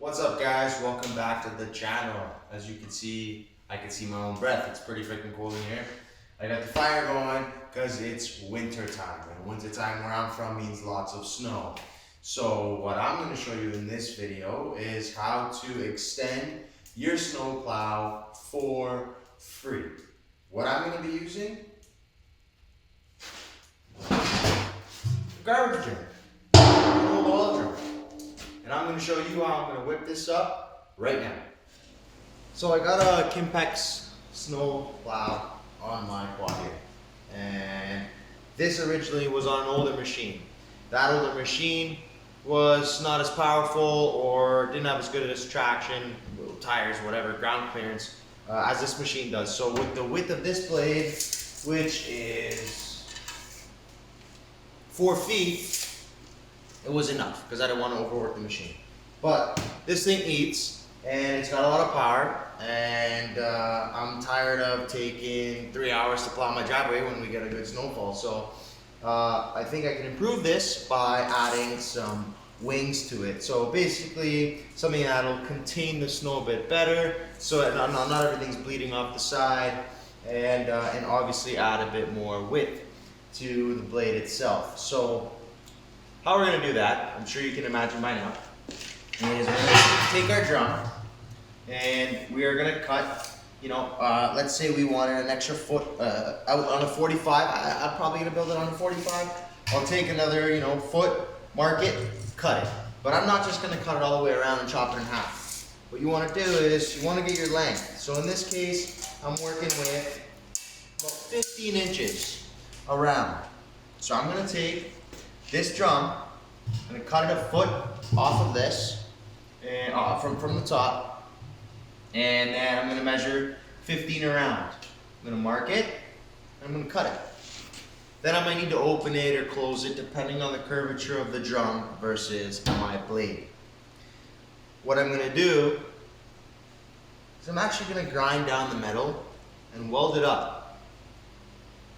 What's up, guys? Welcome back to the channel. As you can see, I can see my own breath. It's pretty freaking cold in here. I got the fire going because it's winter time, and winter time where I'm from means lots of snow. So what I'm going to show you in this video is how to extend your snow plow for free. What I'm going to be using? Garbage drum. A little oil drum. And I'm going to show you how I'm going to whip this up right now. So I got a Kimpex snow plow on my quad here. And this originally was on an older machine. That older machine was not as powerful or didn't have as good as traction, tires, whatever, ground clearance as this machine does. So with the width of this blade, which is 4 feet, it was enough because I didn't want to overwork the machine. But this thing eats, and it's got a lot of power, and I'm tired of taking 3 hours to plow my driveway when we get a good snowfall. So I think I can improve this by adding some wings to it. So basically something that'll contain the snow a bit better, so that not everything's bleeding off the side, and obviously add a bit more width to the blade itself. So how we're going to do that, I'm sure you can imagine by now, is we're going to take our drum and we are going to cut, let's say we wanted an extra foot out on a 45. I'm probably going to build it on a 45. I'll take another, foot, mark it, cut it. But I'm not just going to cut it all the way around and chop it in half. What you want to do is you want to get your length. So in this case, I'm working with about 15 inches around. So I'm going to take this drum, I'm going to cut it a foot off of this, and from the top, and then I'm going to measure 15 around. I'm going to mark it, and I'm going to cut it. Then I might need to open it or close it depending on the curvature of the drum versus my blade. What I'm going to do is I'm actually going to grind down the metal and weld it up.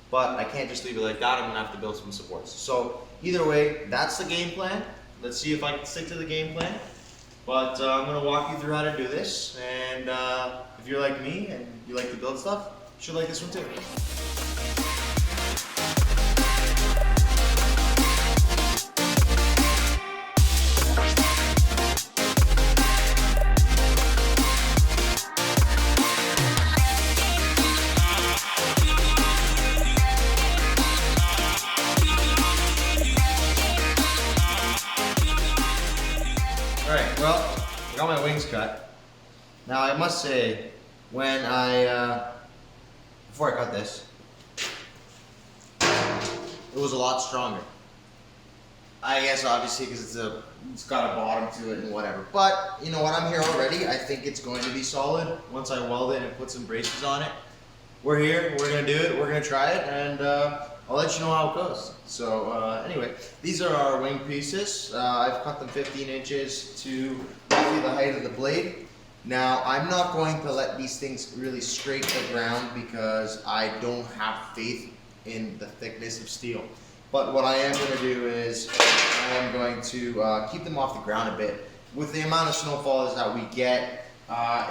But I can't just leave it like that. I'm gonna have to build some supports. So either way, that's the game plan. Let's see if I can stick to the game plan. But I'm gonna walk you through how to do this. And if you're like me and you like to build stuff, you should like this one too. Alright, well, I got my wings cut. Now I must say, when before I cut this, it was a lot stronger. I guess obviously because it's got a bottom to it and whatever. But, you know what, I'm here already. I think it's going to be solid once I weld it and put some braces on it. We're here, we're going to do it, we're going to try it, and I'll let you know how it goes. So anyway, these are our wing pieces. I've cut them 15 inches to roughly the height of the blade. Now, I'm not going to let these things really scrape the ground because I don't have faith in the thickness of steel. But what I am going to do is I am going to keep them off the ground a bit. With the amount of snowfall that we get,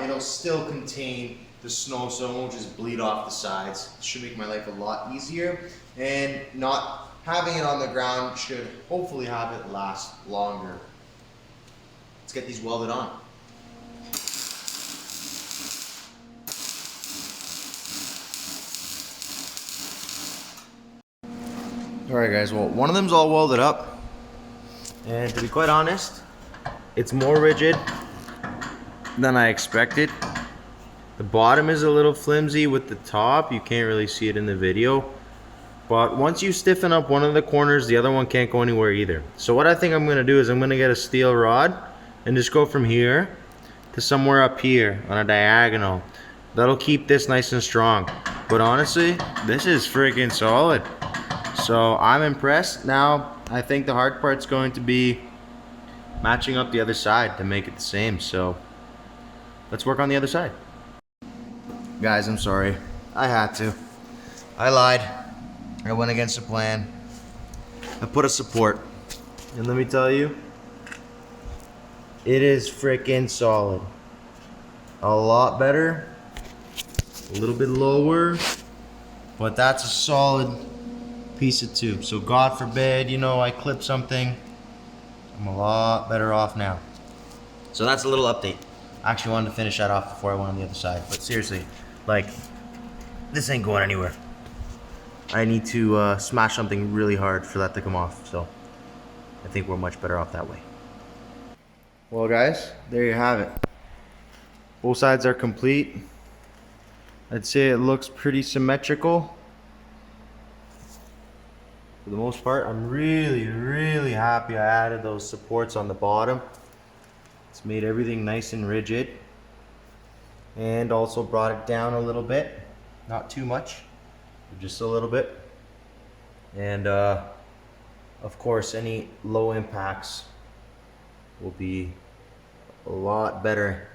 it'll still contain the snow, so it won't just bleed off the sides. It should make my life a lot easier, and not having it on the ground should hopefully have it last longer. Let's get these welded on. Alright guys, well, one of them's all welded up, and to be quite honest, it's more rigid than I expected. The bottom is a little flimsy with the top. You can't really see it in the video. But once you stiffen up one of the corners, the other one can't go anywhere either. So what I think I'm going to do is I'm going to get a steel rod and just go from here to somewhere up here on a diagonal. That'll keep this nice and strong. But honestly, this is freaking solid. So I'm impressed. Now, I think the hard part's going to be matching up the other side to make it the same. So let's work on the other side. Guys, I'm sorry. I had to. I lied. I went against the plan. I put a support. And let me tell you, It is freaking solid. A lot better. A little bit lower. But that's a solid piece of tube. So God forbid, you know, I clip something. I'm a lot better off now. So that's a little update. I actually wanted to finish that off before I went on the other side. But seriously, like, this ain't going anywhere. I need to smash something really hard for that to come off. So I think we're much better off that way. Well guys, there you have it. Both sides are complete. I'd say it looks pretty symmetrical. For the most part, I'm really happy I added those supports on the bottom. It's made everything nice and rigid. And also brought it down a little bit. Not too much, just a little bit. And of course, any low impacts will be a lot better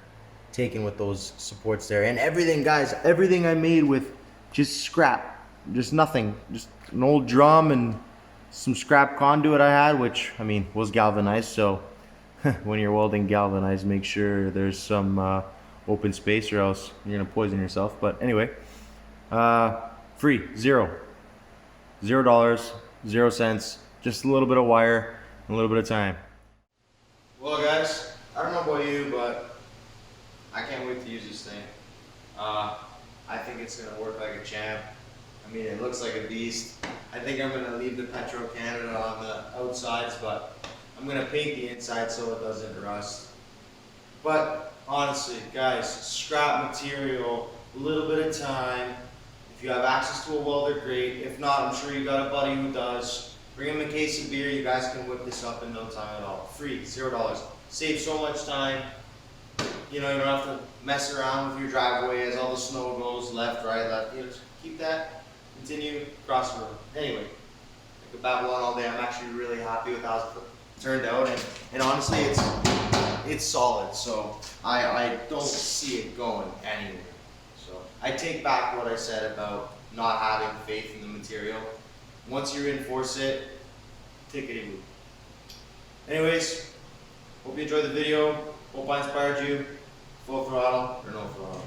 taken with those supports there. And everything, guys, everything I made with just scrap, just nothing, just an old drum and some scrap conduit I had, which I mean was galvanized. So when you're welding galvanized, make sure there's some open space, or else you're gonna poison yourself. But anyway, free, $0, 0 cents, just a little bit of wire, and a little bit of time. Well guys, I don't know about you, but I can't wait to use this thing. I think it's gonna work like a champ. I mean, it looks like a beast. I think I'm gonna leave the Petro Canada on the outsides, but I'm gonna paint the inside so it doesn't rust. But honestly, guys, scrap material, a little bit of time. If you have access to a welder, great. If not, I'm sure you got a buddy who does. Bring him a case of beer. You guys can whip this up in no time at all. Free, $0. Save so much time. You know, you don't have to mess around with your driveway as all the snow goes left, right, left. You know, just keep that, continue, cross the road. Anyway, I could babble on all day. I'm actually really happy with how it turned out, and honestly, it's solid. So I don't see it going anywhere. So I take back what I said about not having faith in the material. Once you reinforce it, tickety-boo. Anyways, hope you enjoyed the video. Hope I inspired you. Full throttle or no throttle.